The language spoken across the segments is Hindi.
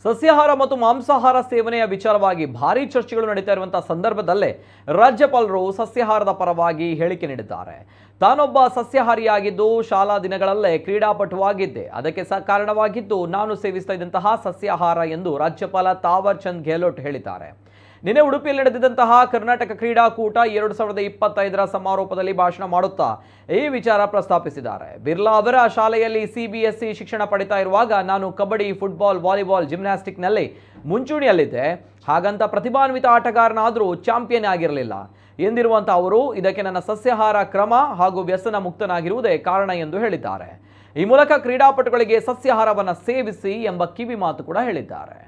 ಸಸ್ಯಾಹಾರ ಮತ್ತು ಮಾಂಸಾಹಾರ ಸೇವನೆಯ ವಿಚಾರವಾಗಿ ಭಾರೀ ಚರ್ಚೆಗಳು ನಡೀತಾ ಇರುವಂತಹ ಸಂದರ್ಭದಲ್ಲೇ ರಾಜ್ಯಪಾಲರು ಸಸ್ಯಾಹಾರದ ಪರವಾಗಿ ಹೇಳಿಕೆ ನೀಡಿದ್ದಾರೆ. ತಾನೊಬ್ಬ ಸಸ್ಯಾಹಾರಿಯಾಗಿದ್ದು ಶಾಲಾ ದಿನಗಳಲ್ಲೇ ಕ್ರೀಡಾಪಟುವಾಗಿದ್ದೆ, ಅದಕ್ಕೆ ಕಾರಣವಾಗಿದ್ದು ನಾನು ಸೇವಿಸ್ತಾ ಇದ್ದಂತಹ ಸಸ್ಯಾಹಾರ ಎಂದು ರಾಜ್ಯಪಾಲ ತಾವರ್ ಚಂದ್ ಗೆಹ್ಲೋಟ್ ಹೇಳಿದ್ದಾರೆ. ನಿನ್ನೆ ಉಡುಪಿಯಲ್ಲಿ ನಡೆದಿದ್ದಂತಹ ಕರ್ನಾಟಕ ಕ್ರೀಡಾಕೂಟ 2025ರ ಸಮಾರೋಪದಲ್ಲಿ ಭಾಷಣ ಮಾಡುತ್ತಾ ಈ ವಿಚಾರ ಪ್ರಸ್ತಾಪಿಸಿದ್ದಾರೆ. ಬಿರ್ಲಾ ಅವರ ಶಾಲೆಯಲ್ಲಿ CBSE ಶಿಕ್ಷಣ ಪಡಿತಾ ಇರುವಾಗ ನಾನು ಕಬಡ್ಡಿ, ಫುಟ್ಬಾಲ್, ವಾಲಿಬಾಲ್, ಜಿಮ್ನಾಸ್ಟಿಕ್ನಲ್ಲಿ ಮುಂಚೂಣಿಯಲ್ಲಿದ್ದೆ. ಹಾಗಂತ ಪ್ರತಿಭಾನ್ವಿತ ಆಟಗಾರನಾದರೂ ಚಾಂಪಿಯನ್ ಆಗಿರಲಿಲ್ಲ ಎಂದಿರುವಂಥ ಅವರು ಇದಕ್ಕೆ ನನ್ನ ಸಸ್ಯಾಹಾರ ಕ್ರಮ ಹಾಗೂ ವ್ಯಸನ ಮುಕ್ತನಾಗಿರುವುದೇ ಕಾರಣ ಎಂದು ಹೇಳಿದ್ದಾರೆ. ಈ ಮೂಲಕ ಕ್ರೀಡಾಪಟುಗಳಿಗೆ ಸಸ್ಯಾಹಾರವನ್ನು ಸೇವಿಸಿ ಎಂಬ ಕಿವಿ ಮಾತು ಕೂಡ ಹೇಳಿದ್ದಾರೆ.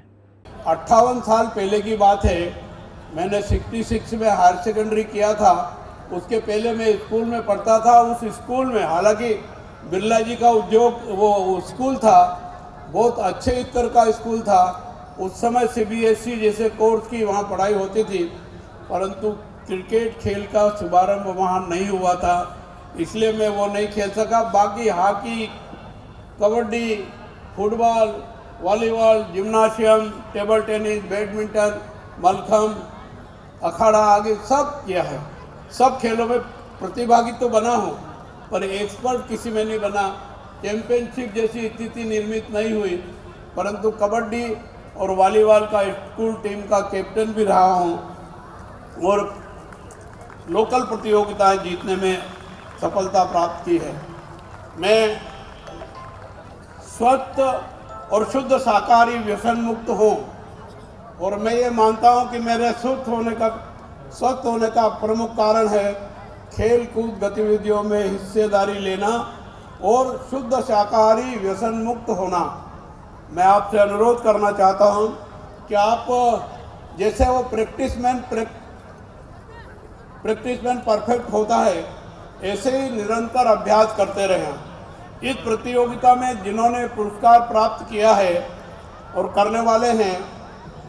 58 साल पहले की बात है, मैंने 66 में हायर सेकेंडरी किया था। उसके पहले मैं स्कूल में पढ़ता था। उस स्कूल में हालांकि बिरला जी का उद्योग वो स्कूल था, बहुत अच्छे स्तर का स्कूल था। उस समय CBSE जैसे कोर्स की वहाँ पढ़ाई होती थी, परंतु क्रिकेट खेल का शुभारंभ वहाँ नहीं हुआ था, इसलिए मैं वो नहीं खेल सका। बाकी hockey, kabaddi, football, volleyball, gymnasium, table tennis, badminton, mallakhamb, अखाड़ा आगे सब किया है। सब खेलों में प्रतिभागी तो बना हूँ, पर एक्सपर्ट किसी में नहीं बना। चैंपियनशिप जैसी स्थिति निर्मित नहीं हुई, परंतु कबड्डी और वॉलीबॉल का स्कूल टीम का कैप्टन भी रहा हूँ और लोकल प्रतियोगिताएं जीतने में सफलता प्राप्त की है। मैं स्वस्थ और शुद्ध शाकाहारी व्यसन मुक्त हूँ और मैं ये मानता हूँ कि मेरे स्वस्थ होने का प्रमुख कारण है खेल कूद गतिविधियों में हिस्सेदारी लेना और शुद्ध शाकाहारी व्यसन मुक्त होना। मैं आपसे अनुरोध करना चाहता हूँ कि आप जैसे वो प्रैक्टिसमैन परफेक्ट होता है, ऐसे ही निरंतर अभ्यास करते रहें। इस प्रतियोगिता में जिन्होंने पुरस्कार प्राप्त किया है और करने वाले हैं,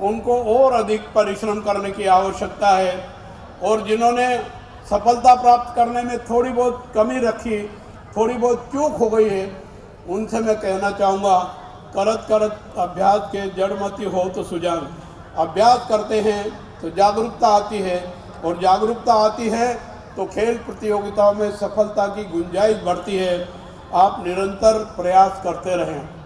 उनको और अधिक परिश्रम करने की आवश्यकता है, और जिन्होंने सफलता प्राप्त करने में थोड़ी बहुत कमी रखी, थोड़ी बहुत चूक हो गई है, उनसे मैं कहना चाहूँगा, करत करत अभ्यास के जड़मति हो तो सुजान। अभ्यास करते हैं तो जागरूकता आती है, और जागरूकता आती है तो खेल प्रतियोगिताओं में सफलता की गुंजाइश बढ़ती है। आप निरंतर प्रयास करते रहें।